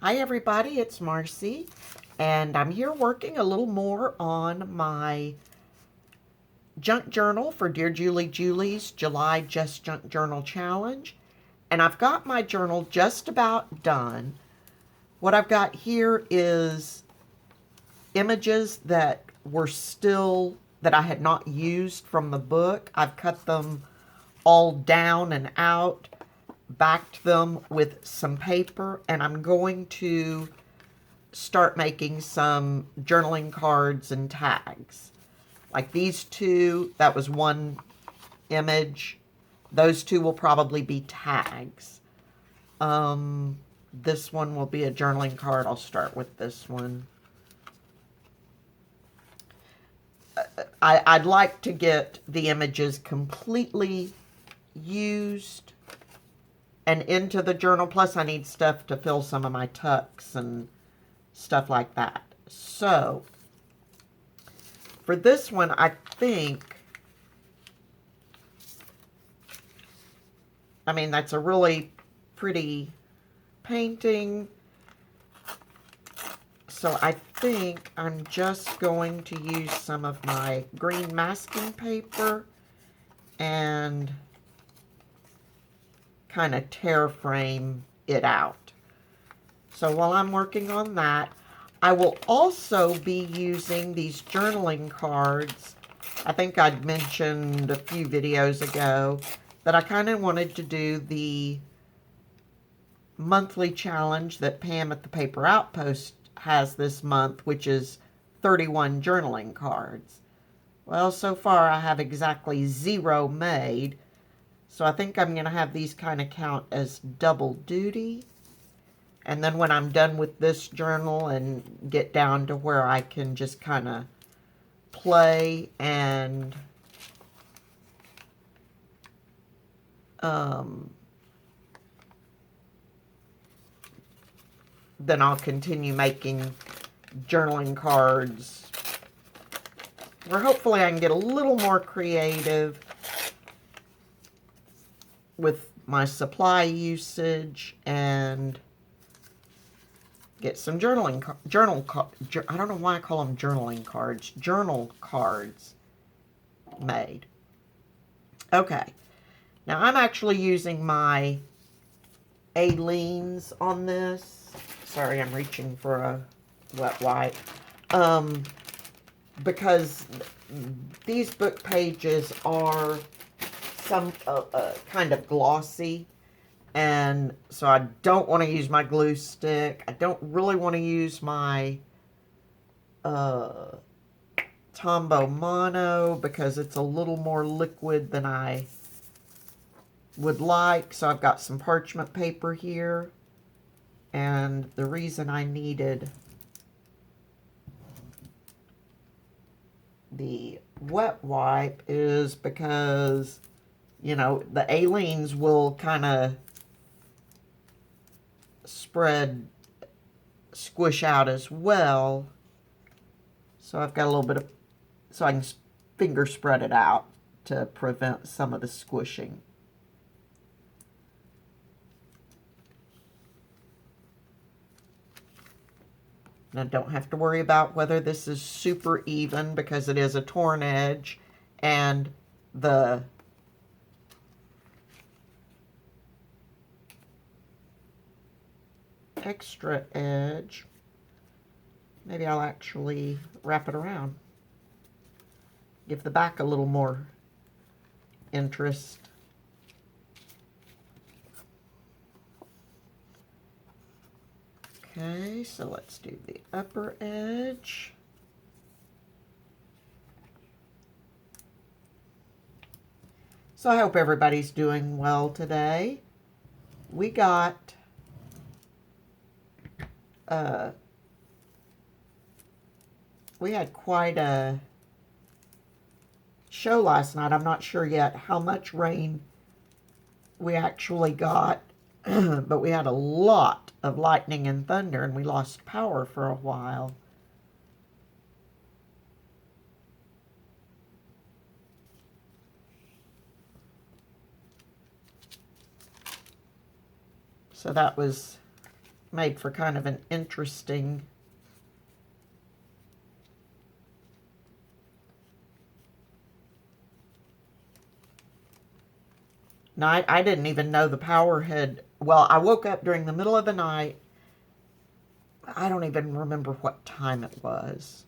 Hi everybody, it's Marcy, and I'm here working a little more on my junk journal for Dear Julie Julie's July Just Junk Journal Challenge. And I've got my journal just about done. What I've got here is images that I had not used from the book. I've cut them all down and out, backed them with some paper, and I'm going to start making some journaling cards and tags. Like these two, that was one image. Those two will probably be tags. This one will be a journaling card. I'll start with this one. I'd like to get the images completely used and into the journal. Plus, I need stuff to fill some of my tucks and stuff like that. So, for this one, I think, that's a really pretty painting. So I think I'm just going to use some of my green masking paper and kind of tear frame it out. So while I'm working on that, I will also be using these journaling cards. I think I'd mentioned a few videos ago that I kind of wanted to do the monthly challenge that Pam at the Paper Outpost has this month, which is 31 journaling cards. Well, so far I have exactly 0 made, so I think I'm going to have these kind of count as double duty. And then when I'm done with this journal and get down to where I can just kind of play and then I'll continue making journaling cards where hopefully I can get a little more creative with my supply usage and get some I don't know why I call them journaling cards, journal cards made. Okay, now I'm actually using my Aleene's on this. Sorry, I'm reaching for a wet wipe. Because these book pages are some kind of glossy, and so I don't want to use my glue stick. I don't really want to use my Tombow Mono because it's a little more liquid than I would like. So I've got some parchment paper here. And the reason I needed the wet wipe is because, you know, the Aleene's will kind of squish out as well. So I've got a little bit of, so I can finger spread it out to prevent some of the squishing. And I don't have to worry about whether this is super even because it is a torn edge, and the extra edge, maybe I'll actually wrap it around. Give the back a little more interest. Okay, so let's do the upper edge. So I hope everybody's doing well today. We got we had quite a show last night. I'm not sure yet how much rain we actually got, but we had a lot of lightning and thunder, and we lost power for a while. So that was made for kind of an interesting night. I didn't even know the power had, well, I woke up during the middle of the night. I don't even remember what time it was.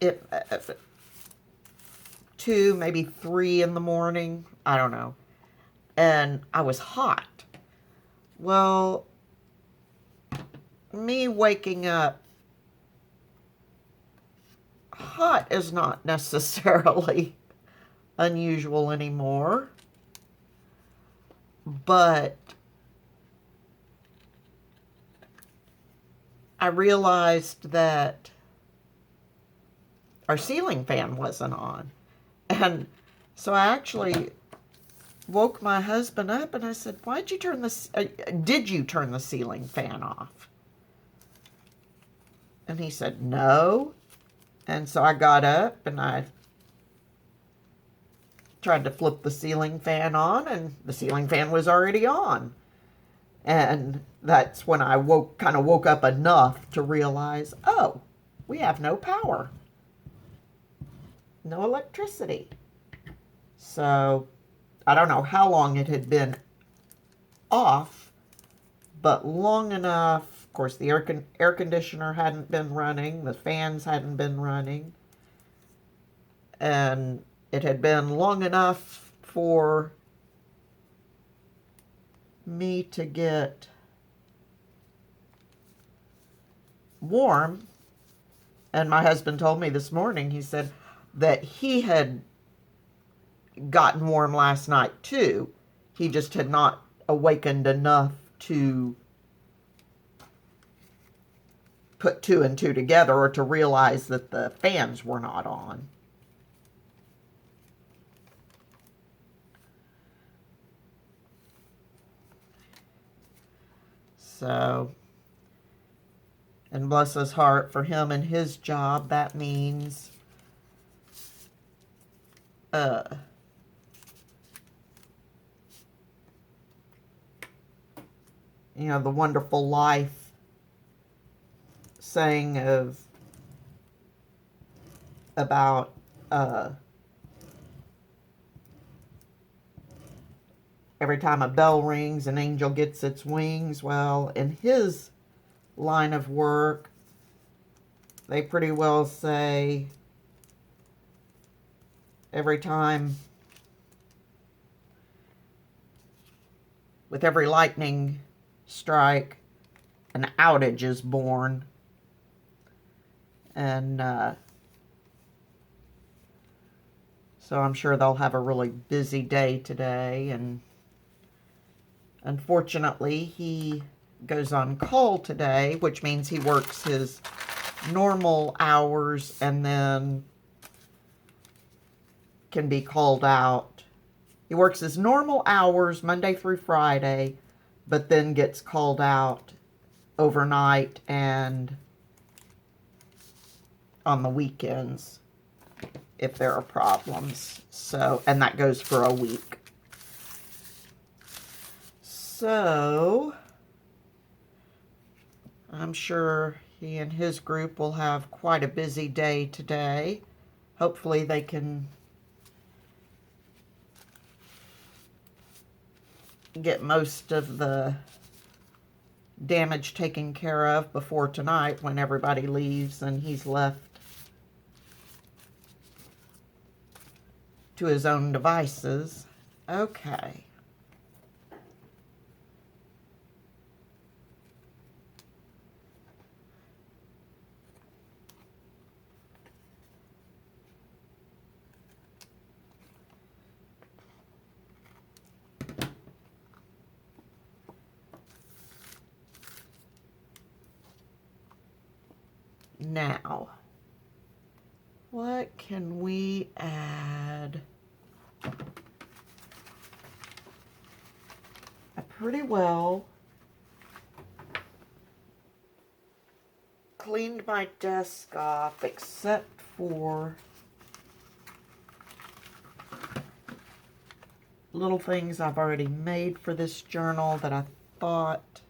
It 2, maybe 3 in the morning. I don't know. And I was hot. Well, me waking up hot is not necessarily unusual anymore. But I realized that our ceiling fan wasn't on. And so I actually woke my husband up and I said, why'd you turn this, did you turn the ceiling fan off? And he said, no. And so I got up and I tried to flip the ceiling fan on, and the ceiling fan was already on. And that's when I kind of woke up enough to realize, oh, we have no power. No electricity. So I don't know how long it had been off, but long enough. Of course, the air conditioner hadn't been running, the fans hadn't been running, and it had been long enough for me to get warm. And my husband told me this morning, he said that he had gotten warm last night too. He just had not awakened enough to put 2 and 2 together, or to realize that the fans were not on. So, and bless his heart, for him and his job, that means you know, the wonderful life saying about every time a bell rings, an angel gets its wings. Well, in his line of work, they pretty well say every time, with every lightning strike, an outage is born. And so I'm sure they'll have a really busy day today. And unfortunately, he goes on call today, which means he works his normal hours and then can be called out. He works his normal hours Monday through Friday, but then gets called out overnight and on the weekends if there are problems. So, and that goes for a week. So, I'm sure he and his group will have quite a busy day today. Hopefully they can get most of the damage taken care of before tonight, when everybody leaves and he's left to his own devices. Okay. Now, what can we add? I pretty well cleaned my desk off, except for little things I've already made for this journal that I thought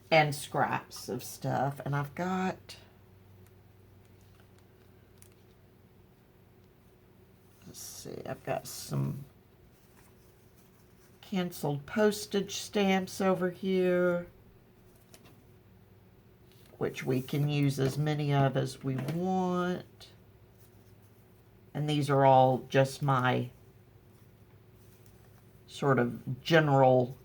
and scraps of stuff. And I've got I've got some canceled postage stamps over here, which we can use as many of as we want. And these are all just my sort of general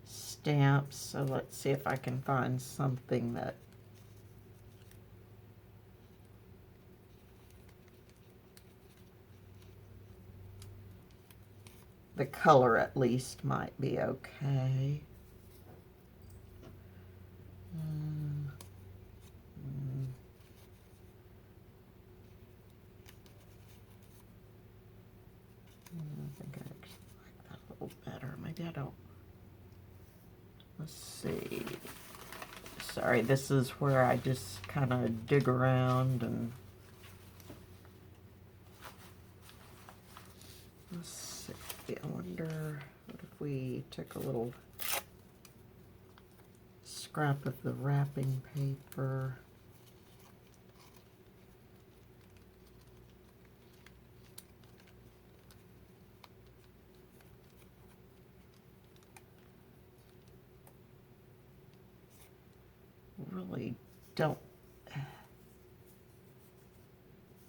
stamps. So let's see if I can find something that the color at least might be okay. I think I actually like that a little better. Maybe I don't. Let's see. Sorry, this is where I just kind of dig around and let's see. I wonder what if we took a little scrap of the wrapping paper. Really don't.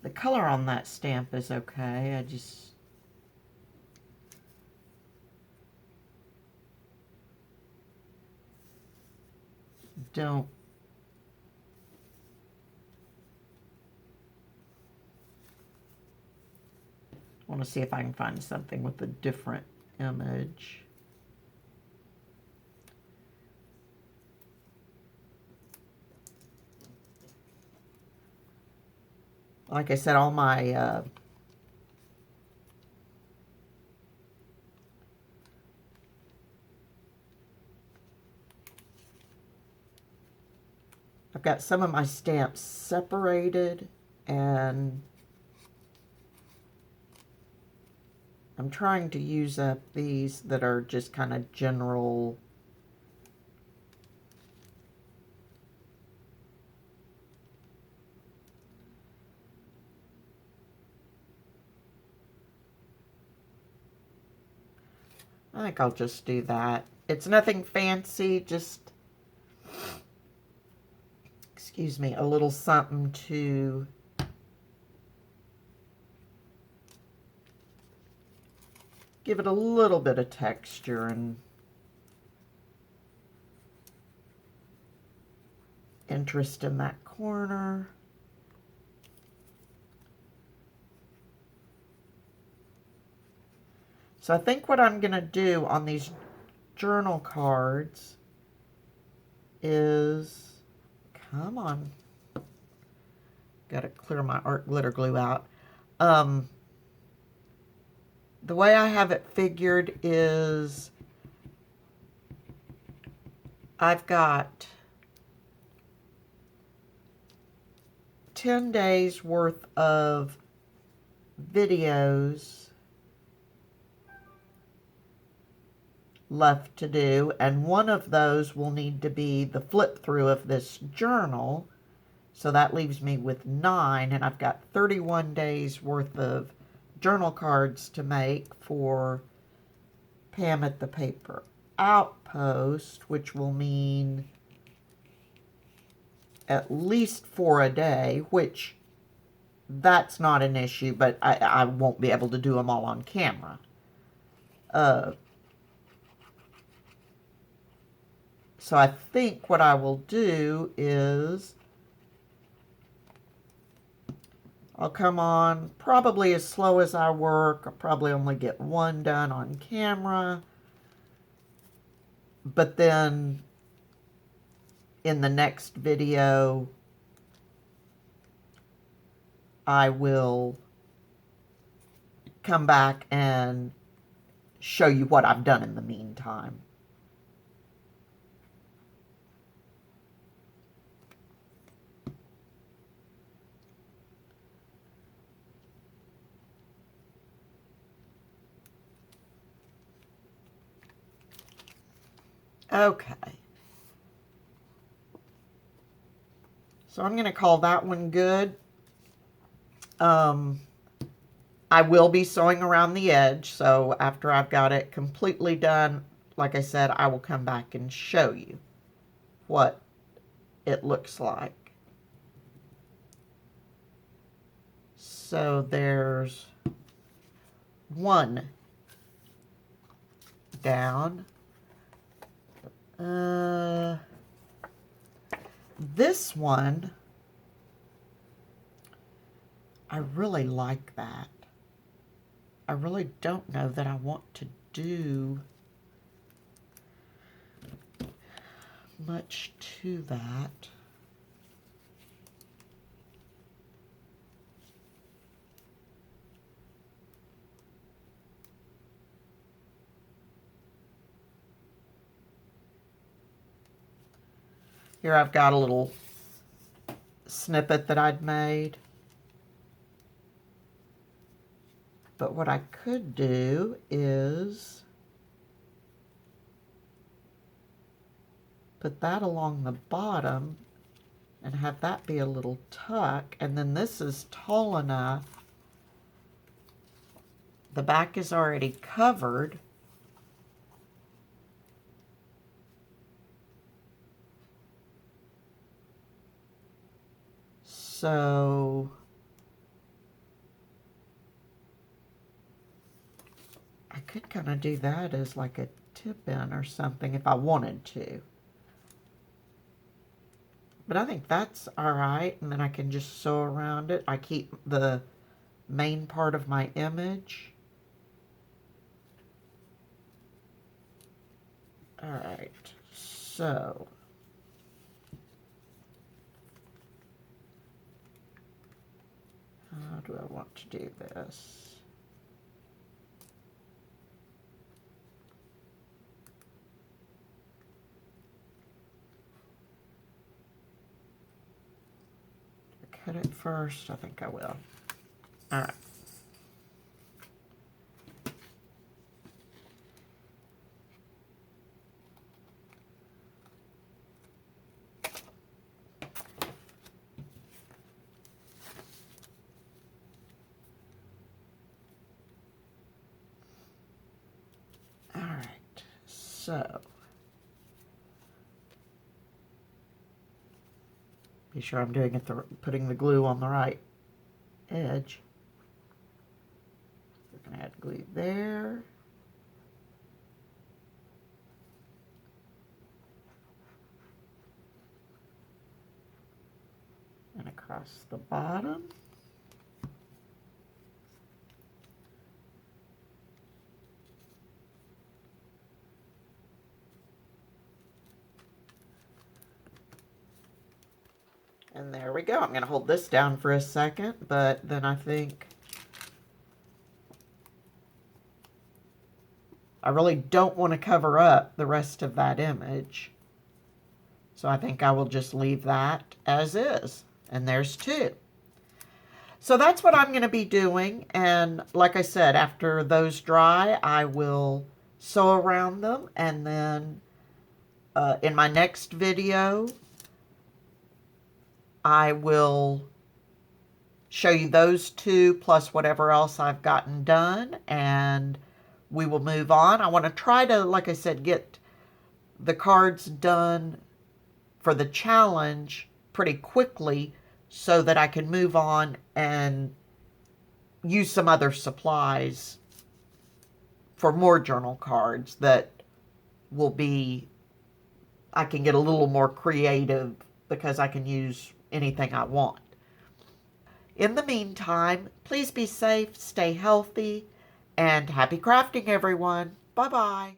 The color on that stamp is okay. I just don't want to see if I can find something with a different image. Like I said, all my I've got some of my stamps separated, and I'm trying to use up these that are just kind of general. I think I'll just do that. It's nothing fancy, just, excuse me, a little something to give it a little bit of texture and interest in that corner. So I think what I'm going to do on these journal cards is, come on, got to clear my art glitter glue out. The way I have it figured is I've got 10 days worth of videos left to do, and one of those will need to be the flip through of this journal. So that leaves me with 9, and I've got 31 days worth of journal cards to make for Pam at the Paper Outpost, which will mean at least 4 a day, which that's not an issue, but I won't be able to do them all on camera. So I think what I will do is I'll come on probably as slow as I work. I'll probably only get 1 done on camera. But then in the next video, I will come back and show you what I've done in the meantime. Okay. So I'm going to call that one good. I will be sewing around the edge, so after I've got it completely done, like I said, I will come back and show you what it looks like. So there's one down. This one, I really like that. I really don't know that I want to do much to that. Here I've got a little snippet that I'd made. But what I could do is put that along the bottom and have that be a little tuck. And then this is tall enough. The back is already covered. So I could kind of do that as like a tip-in or something if I wanted to. But I think that's all right, and then I can just sew around it. I keep the main part of my image. All right, so how do I want to do this? Cut it first. I think I will. All right. All right. So be sure I'm doing it putting the glue on the right edge. We're going to add glue there. And across the bottom. And there we go. I'm going to hold this down for a second, but then I think I really don't want to cover up the rest of that image. So I think I will just leave that as is. And there's two. So that's what I'm going to be doing. And like I said, after those dry, I will sew around them. And then in my next video, I will show you those two plus whatever else I've gotten done, and we will move on. I want to try to, like I said, get the cards done for the challenge pretty quickly so that I can move on and use some other supplies for more journal cards that will be, I can get a little more creative because I can use anything I want. In the meantime, please be safe, stay healthy, and happy crafting, everyone. Bye-bye.